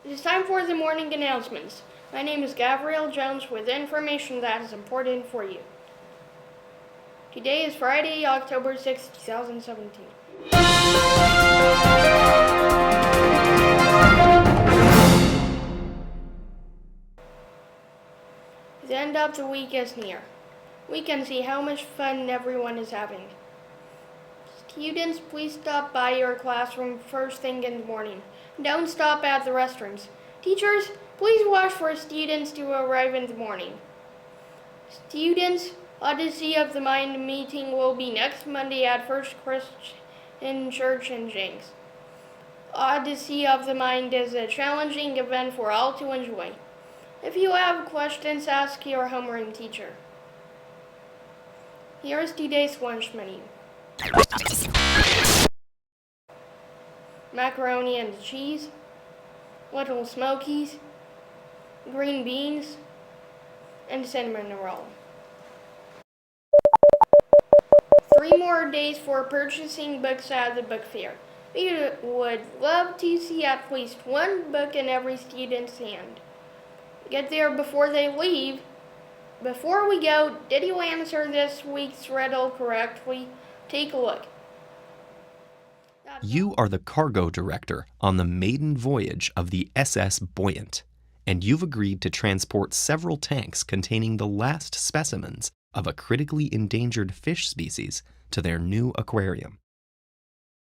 It is time for the morning announcements. My name is Gabrielle Jones with information that is important for you. Today is Friday, October 6, 2017. The end of the week is near. We can see how much fun everyone is having. Students, please stop by your classroom first thing in the morning. Don't stop at the restrooms. Teachers, please watch for students to arrive in the morning. Students, Odyssey of the Mind meeting will be next Monday at First Christian Church in Jenks. Odyssey of the Mind is a challenging event for all to enjoy. If you have questions, ask your homeroom teacher. Here's today's lunch menu. Macaroni and cheese, Little Smokies, green beans, and cinnamon roll. 3 more days for purchasing books at the book fair. We would love to see at least one book in every student's hand. Get there before they leave. Before we go, did you answer this week's riddle correctly? Take a look. You are the cargo director on the maiden voyage of the SS Buoyant, and you've agreed to transport several tanks containing the last specimens of a critically endangered fish species to their new aquarium.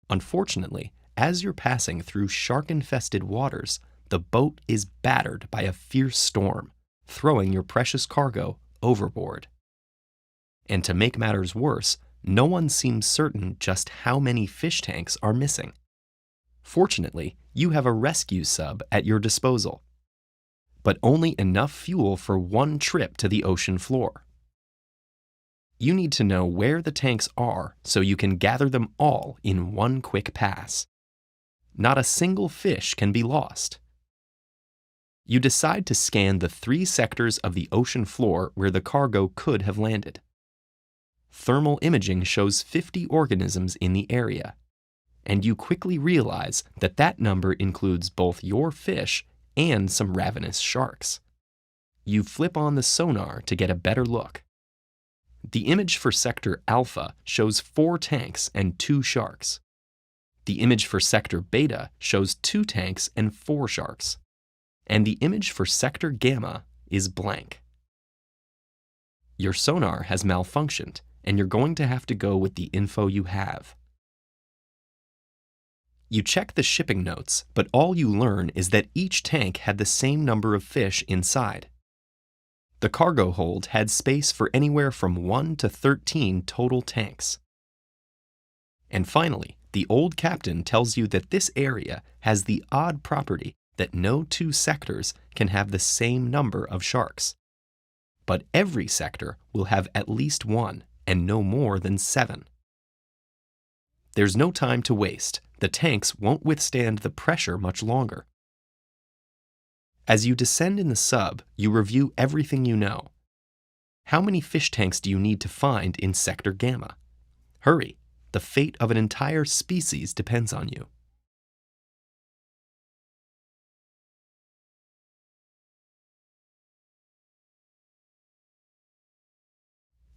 Unfortunately, as you're passing through shark-infested waters, the boat is battered by a fierce storm, throwing your precious cargo overboard. And to make matters worse, no one seems certain just how many fish tanks are missing. Fortunately, you have a rescue sub at your disposal, but only enough fuel for one trip to the ocean floor. You need to know where the tanks are so you can gather them all in one quick pass. Not a single fish can be lost. You decide to scan the 3 sectors of the ocean floor where the cargo could have landed. Thermal imaging shows 50 organisms in the area, and you quickly realize that that number includes both your fish and some ravenous sharks. You flip on the sonar to get a better look. The image for Sector Alpha shows 4 tanks and 2 sharks. The image for Sector Beta shows 2 tanks and 4 sharks. And the image for Sector Gamma is blank. Your sonar has malfunctioned, and you're going to have to go with the info you have. You check the shipping notes, but all you learn is that each tank had the same number of fish inside. The cargo hold had space for anywhere from 1 to 13 total tanks. And finally, the old captain tells you that this area has the odd property that no 2 sectors can have the same number of sharks. But every sector will have at least 1 and no more than 7. There's no time to waste. The tanks won't withstand the pressure much longer. As you descend in the sub, you review everything you know. How many fish tanks do you need to find in Sector Gamma? Hurry, the fate of an entire species depends on you.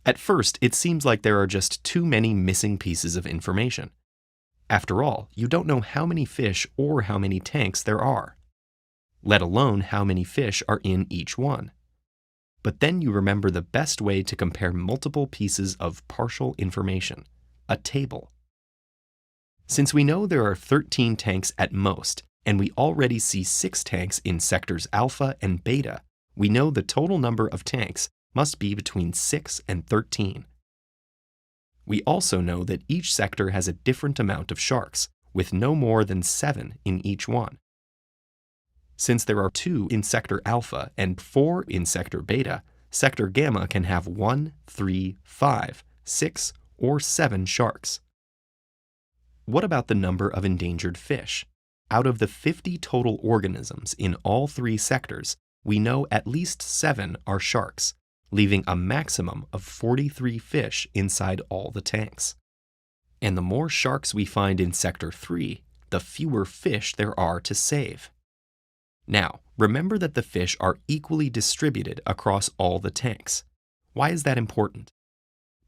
At first, it seems like there are just too many missing pieces of information. After all, you don't know how many fish or how many tanks there are, let alone how many fish are in each one. But then you remember the best way to compare multiple pieces of partial information: a table. Since we know there are 13 tanks at most, and we already see 6 tanks in sectors Alpha and Beta, we know the total number of tanks must be between 6 and 13. We also know that each sector has a different amount of sharks, with no more than 7 in each one. Since there are 2 in Sector Alpha and 4 in Sector Beta, Sector Gamma can have 1, 3, 5, 6, or 7 sharks. What about the number of endangered fish? Out of the 50 total organisms in all 3 sectors, we know at least 7 are sharks, leaving a maximum of 43 fish inside all the tanks. And the more sharks we find in Sector 3, the fewer fish there are to save. Now, remember that the fish are equally distributed across all the tanks. Why is that important?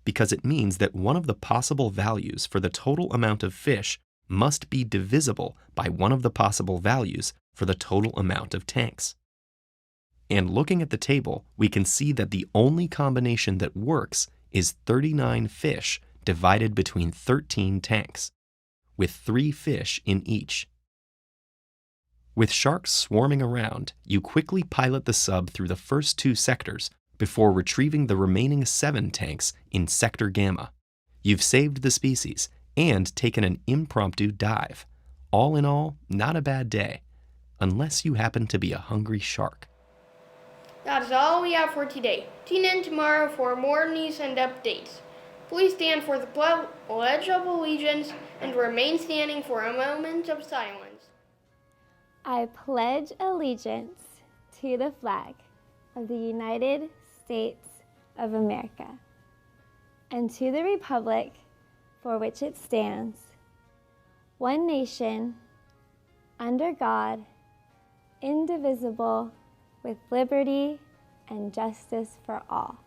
Because it means that one of the possible values for the total amount of fish must be divisible by one of the possible values for the total amount of tanks. And looking at the table, we can see that the only combination that works is 39 fish divided between 13 tanks, with 3 fish in each. With sharks swarming around, you quickly pilot the sub through the first 2 sectors before retrieving the remaining 7 tanks in Sector Gamma. You've saved the species and taken an impromptu dive. All in all, not a bad day, unless you happen to be a hungry shark. That is all we have for today. Tune in tomorrow for more news and updates. Please stand for the Pledge of Allegiance and remain standing for a moment of silence. I pledge allegiance to the flag of the United States of America and to the republic for which it stands, one nation, under God, indivisible, with liberty and justice for all.